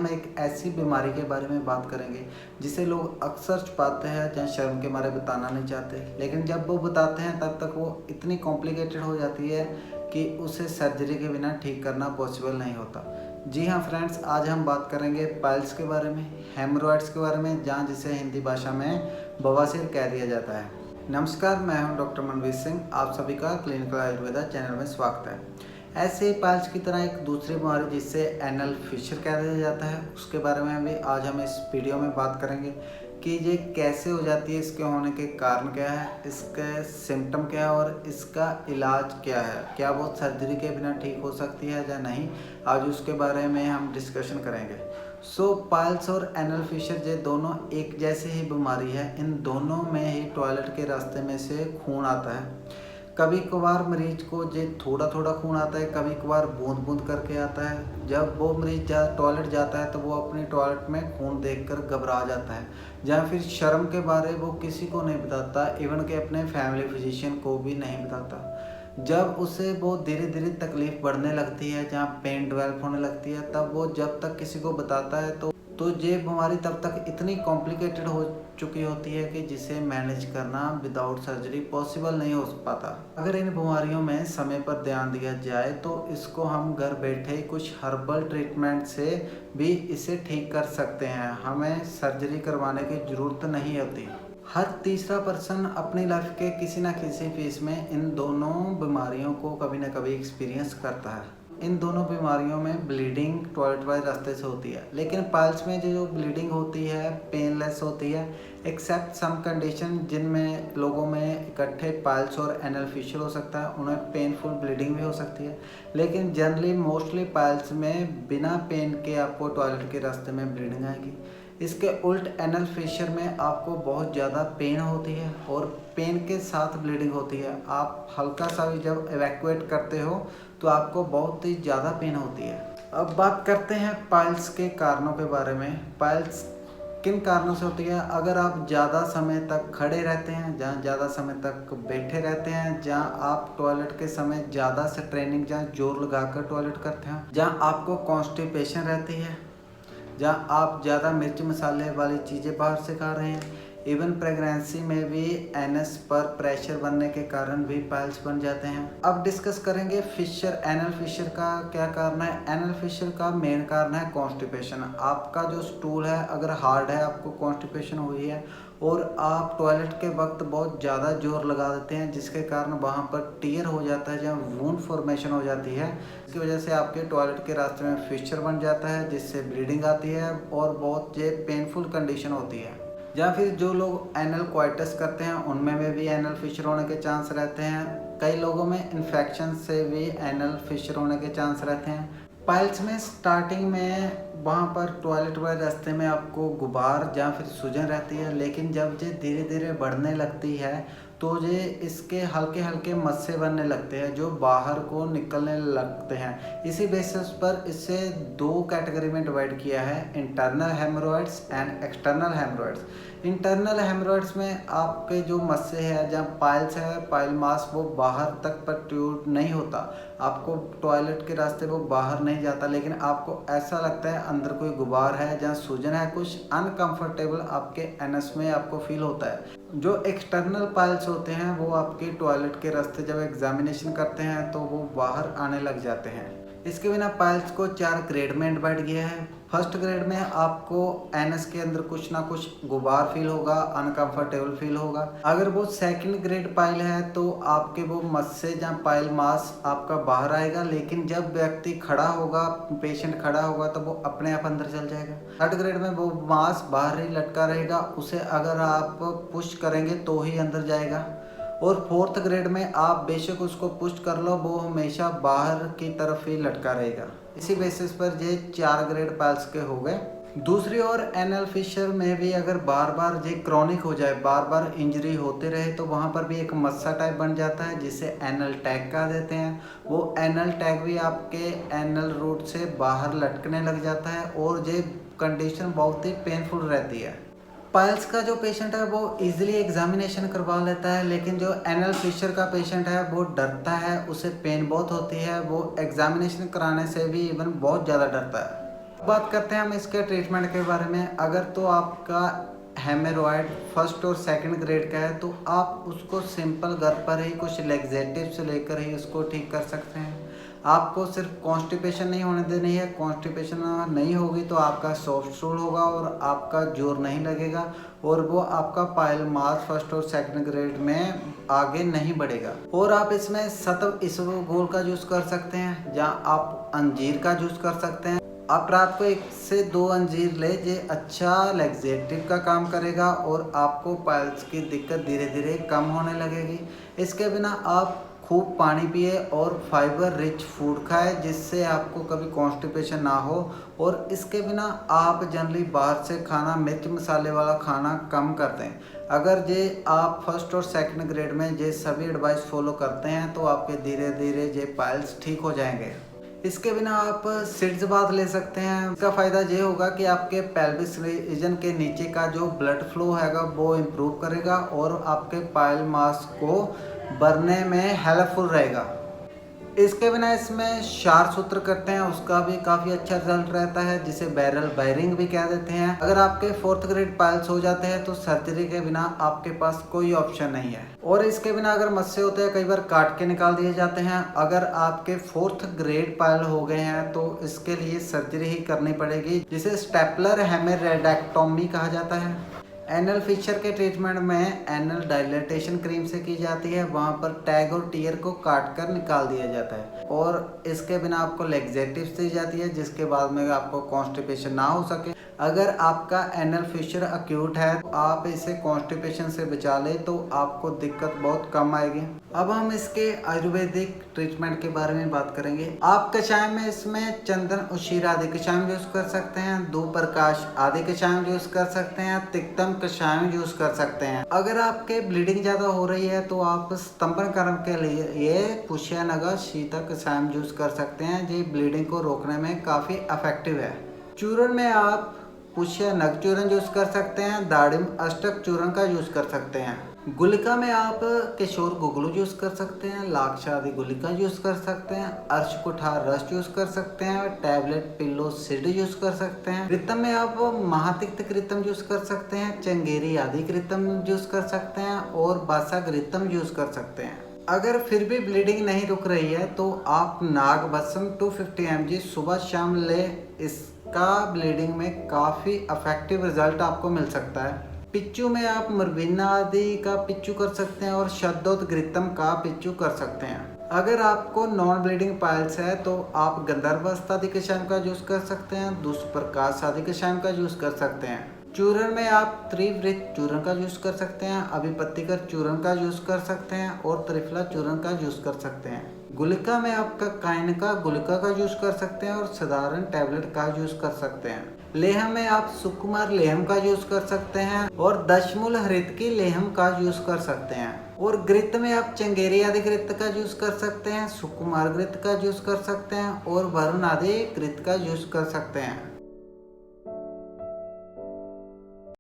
एक ऐसी बीमारी के बारे में बात करेंगे जिसे लोग अक्सर छुपाते हैं या शर्म के मारे बताना नहीं चाहते, लेकिन जब वो बताते हैं तब तक वो इतनी कॉम्प्लिकेटेड हो जाती है कि उसे सर्जरी के बिना ठीक करना पॉसिबल नहीं होता। जी हाँ फ्रेंड्स, आज हम बात करेंगे पाइल्स के बारे में, हेमरॉइड्स के बारे में, जहाँ जिसे हिंदी भाषा में बवासीर कह दिया जाता है। नमस्कार, मैं हूं डॉक्टर मनवीर सिंह। आप सभी का क्लिनिकल आयुर्वेदा चैनल में स्वागत है। ऐसे ही पाइल्स की तरह एक दूसरी बीमारी जिसे एनल फिशर कह दिया जाता है, उसके बारे में भी आज हम इस वीडियो में बात करेंगे कि ये कैसे हो जाती है, इसके होने के कारण क्या है, इसके सिम्टम क्या है और इसका इलाज क्या है, क्या वो सर्जरी के बिना ठीक हो सकती है या नहीं। आज उसके बारे में हम डिस्कशन करेंगे। पाइल्स और एनल फिशर ये दोनों एक जैसी ही बीमारी है। इन दोनों में ही टॉयलेट के रास्ते में से खून आता है। कभी कभार मरीज को जे थोड़ा थोड़ा खून आता है, कभी कभार बूंद बूंद करके आता है। जब वो मरीज टॉयलेट जाता है तो वो अपनी टॉयलेट में खून देखकर घबरा जाता है, या फिर शर्म के बारे वो किसी को नहीं बताता, इवन के अपने फैमिली फिजिशियन को भी नहीं बताता। जब उसे वो धीरे धीरे तकलीफ बढ़ने लगती है, जहाँ पेन डेवलप होने लगती है, तब वो जब तक किसी को बताता है तो ये बीमारी तब तक इतनी कॉम्प्लिकेटेड हो चुकी होती है कि जिसे मैनेज करना विदाउट सर्जरी पॉसिबल नहीं हो पाता। अगर इन बीमारियों में समय पर ध्यान दिया जाए तो इसको हम घर बैठे कुछ हर्बल ट्रीटमेंट से भी इसे ठीक कर सकते हैं। हमें सर्जरी करवाने की ज़रूरत नहीं होती। हर तीसरा पर्सन अपनी लाइफ के किसी न किसी फेज में इन दोनों बीमारियों को कभी न कभी एक्सपीरियंस करता है। इन दोनों बीमारियों में ब्लीडिंग टॉयलेट वाले रास्ते से होती है, लेकिन पाइल्स में जो ब्लीडिंग होती है पेनलेस होती है, एक्सेप्ट सम कंडीशन जिनमें लोगों में इकट्ठे पाइल्स और एनल फिशर हो सकता है, उन्हें पेनफुल ब्लीडिंग भी हो सकती है। लेकिन जनरली मोस्टली पाइल्स में बिना पेन के आपको टॉयलेट के रास्ते में ब्लीडिंग आएगी। इसके उल्ट एनल फिशर में आपको बहुत ज़्यादा पेन होती है और पेन के साथ ब्लीडिंग होती है। आप हल्का सा भी जब एवैक्यूएट करते हो तो आपको बहुत ही ज़्यादा पेन होती है। अब बात करते हैं पाइल्स के कारणों के बारे में। पाइल्स किन कारणों से होती है? अगर आप ज़्यादा समय तक खड़े रहते हैं, जहाँ ज़्यादा समय तक बैठे रहते हैं, जहाँ आप टॉयलेट के समय ज़्यादा से ट्रेनिंग जहाँ जोर लगाकर टॉयलेट करते हैं, जहाँ आपको कॉन्स्टिपेशन रहती है, जहाँ आप ज़्यादा मिर्च मसाले वाली चीज़ें बाहर से खा रहे हैं, इवन प्रेगनेंसी में भी एनस पर प्रेशर बनने के कारण भी पाइल्स बन जाते हैं। अब डिस्कस करेंगे फिशर, एनल फिशर का क्या कारण है। एनल फिशर का मेन कारण है कॉन्स्टिपेशन। आपका जो स्टूल है अगर हार्ड है, आपको कॉन्स्टिपेशन हुई है और आप टॉयलेट के वक्त बहुत ज़्यादा जोर लगा देते हैं, जिसके कारण वहाँ पर टीयर हो जाता है, जहाँ वूंड फॉर्मेशन हो जाती है। इसकी वजह से आपके टॉयलेट के रास्ते में फिशर बन जाता है, जिससे ब्लीडिंग आती है और बहुत ये पेनफुल कंडीशन होती है। या फिर जो लोग एनल क्वाइटस करते हैं उनमें भी एनल फिशर होने के चांस रहते हैं। कई लोगों में इन्फेक्शन से भी एनल फिशर होने के चांस रहते हैं। पाइल्स में स्टार्टिंग में वहाँ पर टॉयलेट वाले रास्ते में आपको गुबार या फिर सूजन रहती है, लेकिन जब ये धीरे धीरे बढ़ने लगती है तो ये इसके हल्के हल्के मस्से बनने लगते हैं जो बाहर को निकलने लगते हैं। इसी बेसिस पर इसे दो कैटेगरी में डिवाइड किया है, internal haemorrhoids and external haemorrhoids. Internal haemorrhoids में आपके जो मस्से है, जहाँ पाइल्स है, पाइल मास वो बाहर तक प्रोट्रूड नहीं होता, आपको टॉयलेट के रास्ते वो बाहर नहीं जाता, लेकिन आपको ऐसा लगता है अंदर कोई गुबार है, जहाँ सूजन है, कुछ अनकंफर्टेबल आपके एनस में आपको फील होता है। जो एक्सटर्नल पाइल्स होते हैं वो आपके टॉयलेट के रास्ते जब एग्जामिनेशन करते हैं तो वो बाहर आने लग जाते हैं। इसके बिना पाइल्स को 4 ग्रेड में डिवाइड किया है। फर्स्ट ग्रेड में आपको एनस के अंदर कुछ ना कुछ गुबार फील होगा, अनकंफर्टेबल फील होगा। अगर वो सेकंड ग्रेड पाइल है तो आपके वो मस्से जहाँ पाइल मास आपका बाहर आएगा, लेकिन जब व्यक्ति खड़ा होगा, पेशेंट खड़ा होगा, तो वो अपने आप अंदर चल जाएगा। थर्ड ग्रेड में वो मास बाहर ही लटका रहेगा, उसे अगर आप पुश करेंगे तो ही अंदर जाएगा। और फोर्थ ग्रेड में आप बेशक उसको पुश कर लो, वो हमेशा बाहर की तरफ ही लटका रहेगा। इसी बेसिस पर ये 4 ग्रेड पाइल्स के हो गए। दूसरी ओर एनल फिशर में भी अगर बार बार ये क्रॉनिक हो जाए, बार बार इंजरी होते रहे, तो वहाँ पर भी एक मस्सा टाइप बन जाता है जिसे एनल टैग कह देते हैं। वो एनल टैग भी आपके एनल रूट से बाहर लटकने लग जाता है और ये कंडीशन बहुत ही पेनफुल रहती है। पाइल्स का जो पेशेंट है वो इजीली एग्जामिनेशन करवा लेता है, लेकिन जो एनल फिशर का पेशेंट है वो डरता है, उसे पेन बहुत होती है, वो एग्जामिनेशन कराने से भी इवन बहुत ज़्यादा डरता है। बात करते हैं हम इसके ट्रीटमेंट के बारे में। अगर तो आपका हेमरोइड फर्स्ट और सेकंड ग्रेड का है तो आप उसको सिंपल घर पर ही कुछ लैक्सेटिव्स लेकर ही उसको ठीक कर सकते हैं। आपको सिर्फ कॉन्स्टिपेशन नहीं होने देनी है। कॉन्स्टिपेशन नहीं होगी तो आपका सॉफ्ट स्टूल होगा और आपका जोर नहीं लगेगा और वो आपका पाइल मास फर्स्ट और सेकंड ग्रेड में आगे नहीं बढ़ेगा। और आप इसमें सत्व इसबगोल का जूस कर सकते हैं, जहाँ आप अंजीर का जूस कर सकते हैं। आप रात को 1 से 2 अंजीर ले, ये अच्छा लैक्सेटिव का काम करेगा और आपको पाइल्स की दिक्कत धीरे धीरे कम होने लगेगी। इसके बिना आप खूब पानी पिए और फाइबर रिच फूड खाए, जिससे आपको कभी कॉन्स्टिपेशन ना हो। और इसके बिना आप जनरली बाहर से खाना, मिर्च मसाले वाला खाना कम कर दें। अगर ये आप फर्स्ट और सेकंड ग्रेड में ये सभी एडवाइस फॉलो करते हैं तो आपके धीरे धीरे ये पाइल्स ठीक हो जाएंगे। इसके बिना आप सिड्स बाथ ले सकते हैं। इसका फ़ायदा ये होगा कि आपके पेल्विस रीजन के नीचे का जो ब्लड फ्लो हैगा वो इम्प्रूव करेगा और आपके पाइल मास को भरने में हेल्पफुल रहेगा। इसके बिना इसमें क्षार सूत्र करते हैं, उसका भी काफ़ी अच्छा रिजल्ट रहता है, जिसे बैरल बैरिंग भी कह देते हैं। अगर आपके 4th ग्रेड पाइल्स हो जाते हैं तो सर्जरी के बिना आपके पास कोई ऑप्शन नहीं है। और इसके बिना अगर मस्से होते हैं, कई बार काट के निकाल दिए जाते हैं। अगर आपके 4th ग्रेड पाइल हो गए हैं तो इसके लिए सर्जरी ही करनी पड़ेगी, जिसे स्टेपलर हेमेरेडेक्टोमी कहा जाता है। एनल फिशर के ट्रीटमेंट में एनल डायलेटेशन क्रीम से की जाती है। वहाँ पर टैग और टीयर को काट कर निकाल दिया जाता है और इसके बिना आपको लैक्सेटिव्स दी जाती है, जिसके बाद में आपको कॉन्स्टिपेशन ना हो सके। अगर आपका एनल फिशर अक्यूट है तो आप इसे कॉन्स्टिपेशन से बचा ले तो आपको दिक्कत बहुत कम आएगी। अब हम इसके आयुर्वेदिक ट्रीटमेंट के बारे में बात करेंगे। आप कषाय में इसमें चंदन उशीर आदि कषाय यूज कर सकते हैं, दो प्रकाश आदि कषाय यूज कर सकते हैं, तिक्तम कषाय यूज कर सकते हैं। अगर आपके ब्लीडिंग ज्यादा हो रही है तो आप स्तंभन कर्म के लिए ये पुष्य नगा शीता कषाय यूज कर सकते हैं। ये ब्लीडिंग को रोकने में काफी इफेक्टिव है। चूर्ण में आप पुष्य नग चूर्ण यूज कर सकते हैं, दाड़िम अष्टक चूर्ण का यूज कर सकते हैं। गुलिका में आप किशोर गुगलू यूज कर सकते हैं, लाक्ष आदि गुलिका यूज कर सकते हैं, अर्श कुठार रस यूज कर सकते हैं, टैबलेट पिल्लो सिड यूज कर सकते हैं। कृतम में आप महातिक्त कृतम यूज कर सकते हैं, चंगेरी आदि कृतम यूज कर सकते हैं और बासा कृतम यूज कर सकते हैं। अगर फिर भी ब्लीडिंग नहीं रुक रही है तो आप नाग भस्म 250 mg सुबह शाम ले। इसका ब्लीडिंग में काफ़ी इफेक्टिव रिजल्ट आपको मिल सकता है। पिच्चू में आप मुरबीना आदि का पिच्चू कर सकते हैं और शद्दोदग्रितम का पिच्चू कर सकते हैं। अगर आपको नॉन ब्लीडिंग पाइल्स है तो आप गंधर्वस्थ आदि कषाय का यूज कर सकते हैं, दुष्प्रकाश आदि कषाय का यूज कर सकते हैं। चूर्ण में आप त्रिवृत चूर्ण का यूज कर सकते हैं, अभिपत्तिकर चूर्ण का यूज कर सकते हैं और त्रिफला चूर्ण का यूज कर सकते हैं। गुलिका में आपका काइन का गुलिका का यूज कर सकते हैं और साधारण टैबलेट का यूज कर सकते हैं। लेहम में आप सुकुमार लेहम का यूज कर सकते हैं और दशमूल हरित की लेहम का यूज कर सकते हैं। और घृत में आप चंगेरी आदि घृत का यूज कर सकते हैं, सुकुमार घृत का यूज कर सकते हैं और वरुण आदि घृत का यूज कर सकते हैं।